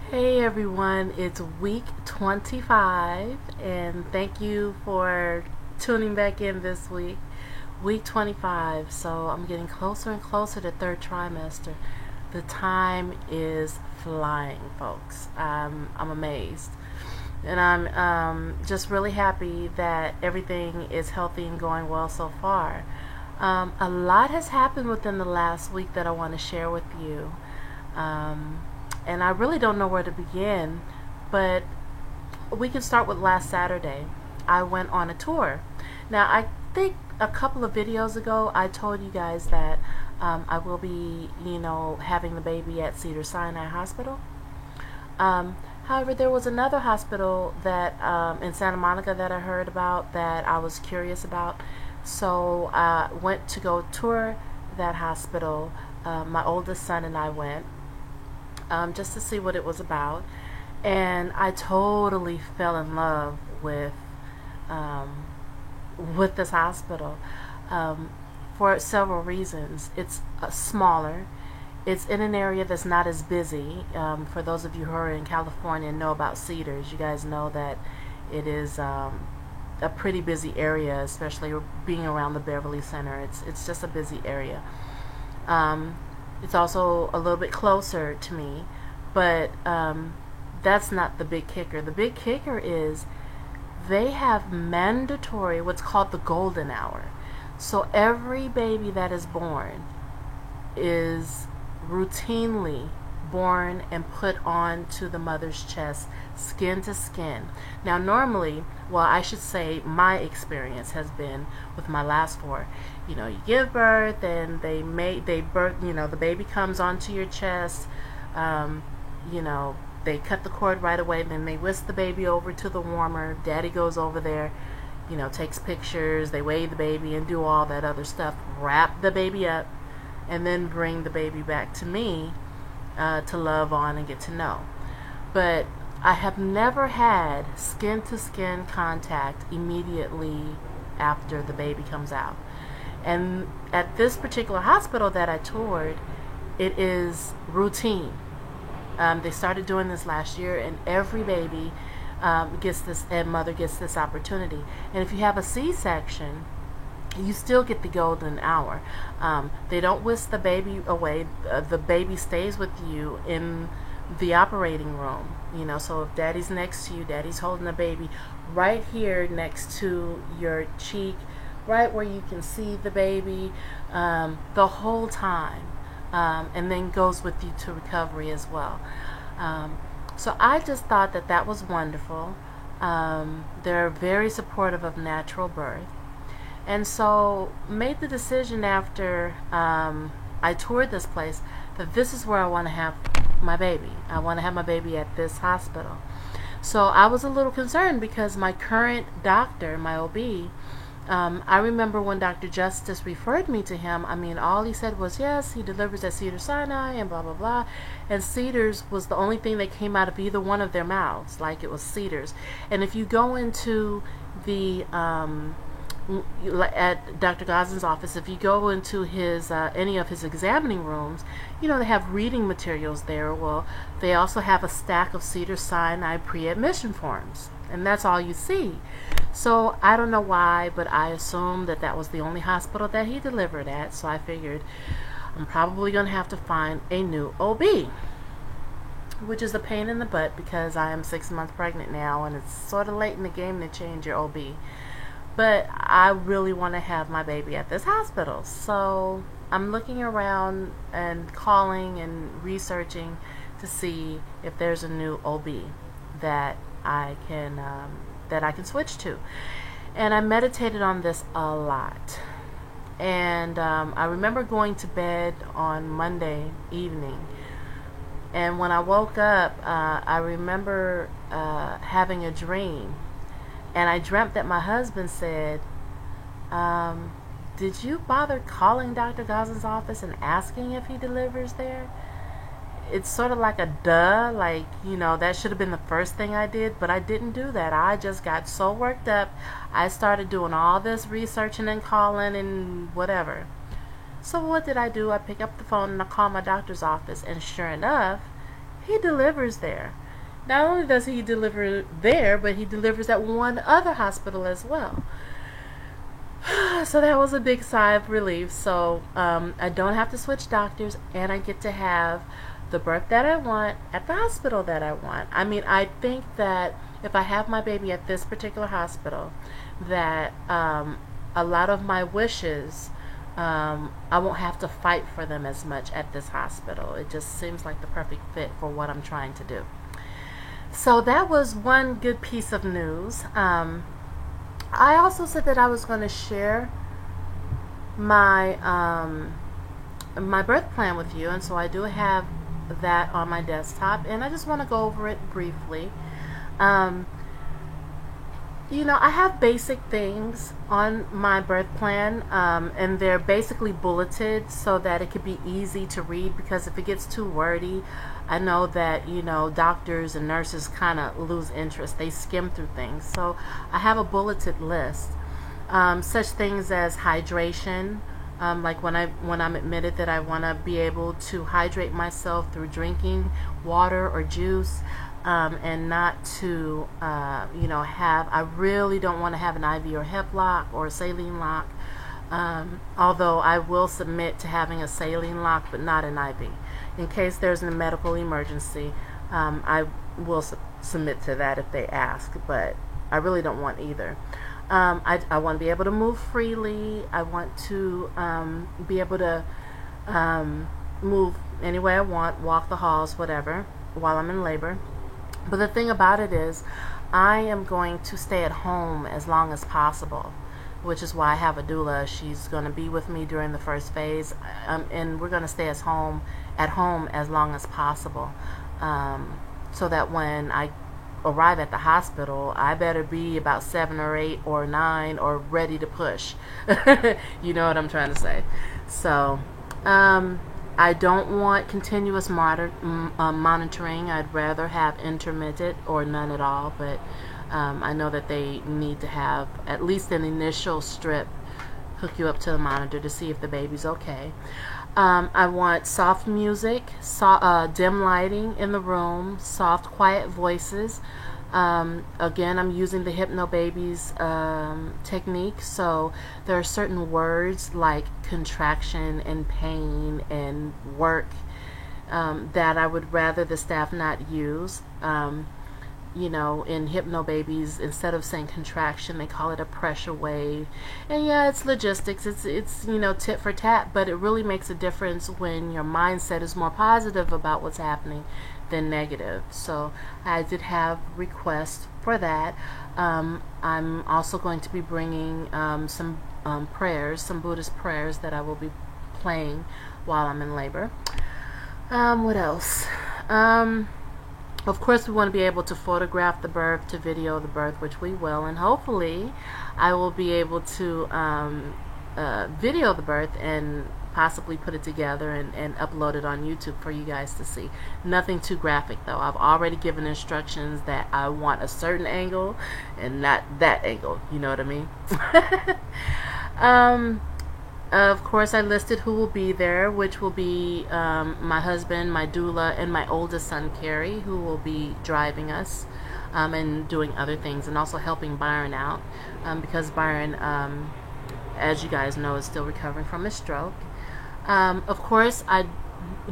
Hey everyone, it's week 25, and thank you for tuning back in this week. Week 25, so I'm getting closer and closer to third trimester. The time is flying, folks. I'm amazed. And I'm just really happy that everything is healthy and going well so far. A lot has happened within the last week that I want to share with you. Um, and I really don't know where to begin, but we can start with last Saturday. I went on a tour. Now, I think a couple of videos ago, I told you guys that I will be, having the baby at Cedars-Sinai Hospital. Um, However, there was another hospital that in Santa Monica that I heard about that I was curious about. So I went to go tour that hospital. My oldest son and I went just to see what it was about. And I totally fell in love um, with this hospital um, for several reasons. It's smaller. It's in an area that's not as busy. For those of you who are in California and know about Cedars, you guys know that it is a pretty busy area, especially being around the Beverly Center. It's just a busy area. Um, it's also a little bit closer to me, but that's not the big kicker. The big kicker is they have mandatory what's called the golden hour. So every baby that is born is routinely born and put onto the mother's chest, skin to skin. Now, normally, well, I should say my experience has been with my last four. You give birth and they birth. The baby comes onto your chest. Um, you know, they cut the cord right away. Then they whisk the baby over to the warmer. Daddy goes over there. Takes pictures. They weigh the baby and do all that other stuff. Wrap the baby up and then bring the baby back to me to love on and get to know. But I have never had skin to skin contact immediately after the baby comes out. And at this particular hospital that I toured, it is routine. They started doing this last year, and every baby gets this, and mother gets this opportunity. And if you have a C-section, you still get the golden hour. They don't whisk the baby away. The baby stays with you in the operating room. So if daddy's next to you, daddy's holding the baby right here next to your cheek, right where you can see the baby the whole time, and then goes with you to recovery as well. So I just thought that that was wonderful. They're very supportive of natural birth. And so made the decision after I toured this place that this is where I want to have my baby. I want to have my baby at this hospital. So I was a little concerned because my current doctor, my OB, I remember when Dr. Justice referred me to him, all he said was, yes, he delivers at Cedars-Sinai and blah, blah, blah. And Cedars was the only thing that came out of either one of their mouths, like it was Cedars. And if you go into the at Dr. Goslin's office, if you go into his any of his examining rooms, they have reading materials there. Well, they also have a stack of Cedars-Sinai pre-admission forms, and that's all you see. So I don't know why, but I assumed that that was the only hospital that he delivered at. So I figured I'm probably going to have to find a new OB, which is a pain in the butt because I am 6 months pregnant now, and it's sort of late in the game to change your OB. But I really want to have my baby at this hospital. So I'm looking around and calling and researching to see if there's a new OB that I can switch to. And I meditated on this a lot. And I remember going to bed on Monday evening. And when I woke up, I remember having a dream. And I dreamt that my husband said, did you bother calling Dr. Goslin's office and asking if he delivers there? It's sort of like a duh, that should have been the first thing I did, but I didn't do that. I just got so worked up. I started doing all this researching and calling and whatever. So what did I do? I pick up the phone and I call my doctor's office, and sure enough, he delivers there. Not only does he deliver there, but he delivers at one other hospital as well. So that was a big sigh of relief. So I don't have to switch doctors, and I get to have the birth that I want at the hospital that I want. I mean, I think that if I have my baby at this particular hospital, that a lot of my wishes, I won't have to fight for them as much at this hospital. It just seems like the perfect fit for what I'm trying to do. So that was one good piece of news. I also said that I was going to share my my birth plan with you, and so I do have that on my desktop, and I just want to go over it briefly. You know, I have basic things on my birth plan, and they're basically bulleted so that it could be easy to read, because if it gets too wordy, I know that, you know, doctors and nurses kind of lose interest. They skim through things. So I have a bulleted list. Such things as hydration, like when I'm admitted that I want to be able to hydrate myself through drinking water or juice. And not to, you know, I really don't want to have an IV or HEP lock or a saline lock, although I will submit to having a saline lock, but not an IV. In case there's a medical emergency, I will submit to that if they ask, but I really don't want either. I want to be able to move freely. I want to be able to move any way I want, walk the halls, whatever, while I'm in labor. But the thing about it is, I am going to stay at home as long as possible, which is why I have a doula. She's going to be with me during the first phase, and we're going to stay at home as long as possible, so that when I arrive at the hospital, I better be about 7 or 8 or 9 or ready to push. You know what I'm trying to say. So I don't want continuous monitoring. I'd rather have intermittent or none at all, but I know that they need to have at least an initial strip, hook you up to the monitor to see if the baby's okay. I want soft music, dim lighting in the room, soft, quiet voices. Again, I'm using the Hypnobabies technique, so there are certain words like contraction and pain and work that I would rather the staff not use. You know, in Hypnobabies, instead of saying contraction, they call it a pressure wave. And yeah, it's logistics. It's you know, tit for tat, but it really makes a difference when your mindset is more positive about what's happening than negative. So I did have requests for that. I'm also going to be bringing some prayers, some Buddhist prayers that I will be playing while I'm in labor. What else? Of course, we want to be able to photograph the birth, to video the birth, which we will, and hopefully I will be able to video the birth and possibly put it together and upload it on YouTube for you guys to see. Nothing too graphic though. I've already given instructions that I want a certain angle and not that angle. You know what I mean? Of course, I listed who will be there, which will be my husband, my doula, and my oldest son, Carrie, who will be driving us and doing other things, and also helping Byron out, because Byron, as you guys know, is still recovering from his stroke. Of course, I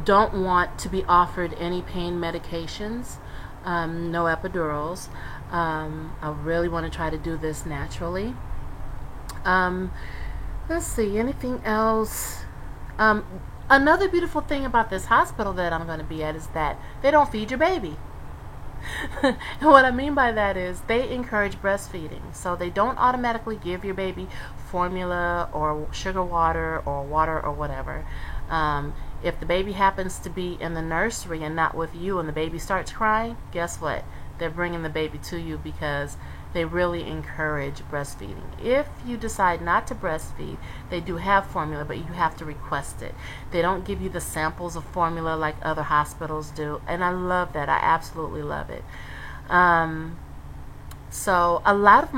don't want to be offered any pain medications, no epidurals. I really want to try to do this naturally. Let's see, anything else? Another beautiful thing about this hospital that I'm going to be at is that they don't feed your baby. And what I mean by that is they encourage breastfeeding. So they don't automatically give your baby formula or sugar water or whatever. If the baby happens to be in the nursery and not with you and the baby starts crying, guess what? They're bringing the baby to you because they really encourage breastfeeding. If you decide not to breastfeed, they do have formula, but you have to request it. They don't give you the samples of formula like other hospitals do, and I love that. I absolutely love it. So a lot of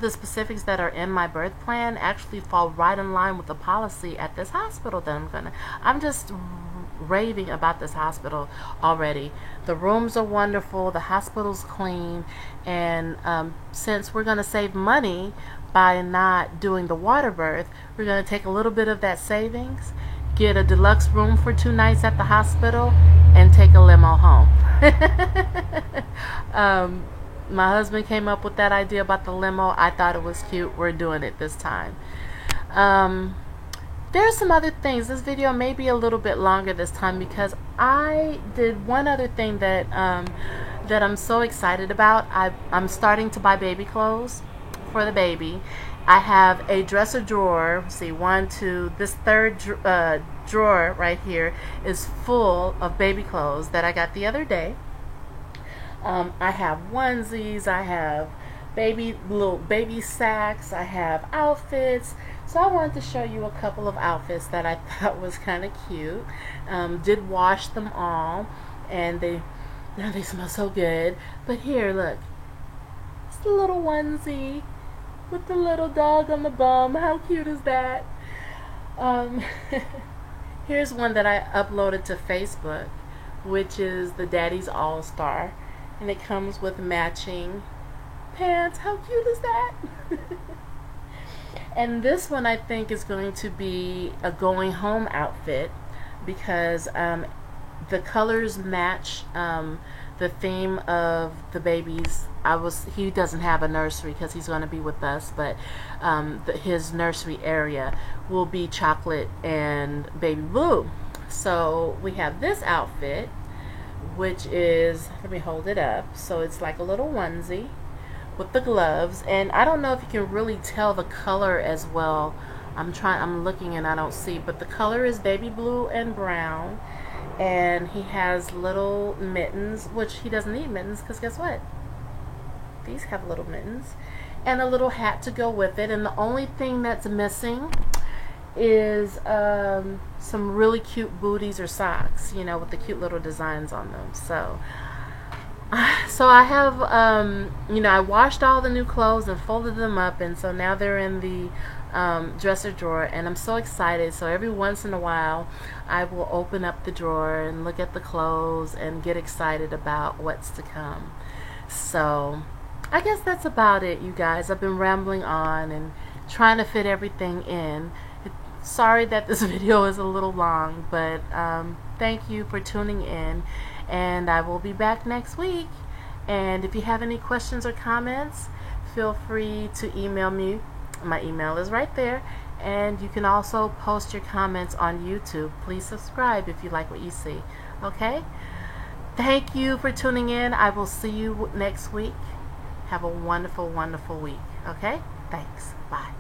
the specifics that are in my birth plan actually fall right in line with the policy at this hospital that I'm just raving about this hospital already. The rooms are wonderful, the hospital's clean, and since we're going to save money by not doing the water birth, we're going to take a little bit of that savings, get a deluxe room for 2 nights at the hospital, and take a limo home. My husband came up with that idea about the limo. I thought it was cute. We're doing it this time. There's some other things. This video may be a little bit longer this time because I did one other thing that that I'm so excited about. I'm starting to buy baby clothes for the baby. I have a dresser drawer. See, 1, 2. This third drawer right here is full of baby clothes that I got the other day. I have onesies, I have little baby sacks, I have outfits. So I wanted to show you a couple of outfits that I thought was kind of cute. Did wash them all, and they smell so good. But here, look, it's a little onesie with the little dog on the bum. How cute is that? Here's one that I uploaded to Facebook, which is the Daddy's All-Star. And it comes with matching pants. How cute is that? And this one I think is going to be a going home outfit because the colors match the theme of the babies. He doesn't have a nursery because he's going to be with us, but his nursery area will be chocolate and baby blue. So we have this outfit, which is, let me hold it up, so it's like a little onesie with the gloves, and I don't know if you can really tell the color as well. I'm looking and I don't see, but the color is baby blue and brown, and he has little mittens, which he doesn't need mittens because guess what? These have little mittens, and a little hat to go with it, and the only thing that's missing is some really cute booties or socks, you know, with the cute little designs on them. So I have, you know, I washed all the new clothes and folded them up, and so now they're in the dresser drawer, and I'm so excited. So every once in a while I will open up the drawer and look at the clothes and get excited about what's to come. So I guess that's about it, you guys. I've been rambling on and trying to fit everything in. Sorry that this video is a little long, but thank you for tuning in, and I will be back next week. And if you have any questions or comments, feel free to email me. My email is right there, and you can also post your comments on YouTube. Please subscribe if you like what you see. Okay? Thank you for tuning in. I will see you next week. Have a wonderful, wonderful week. Okay? Thanks. Bye.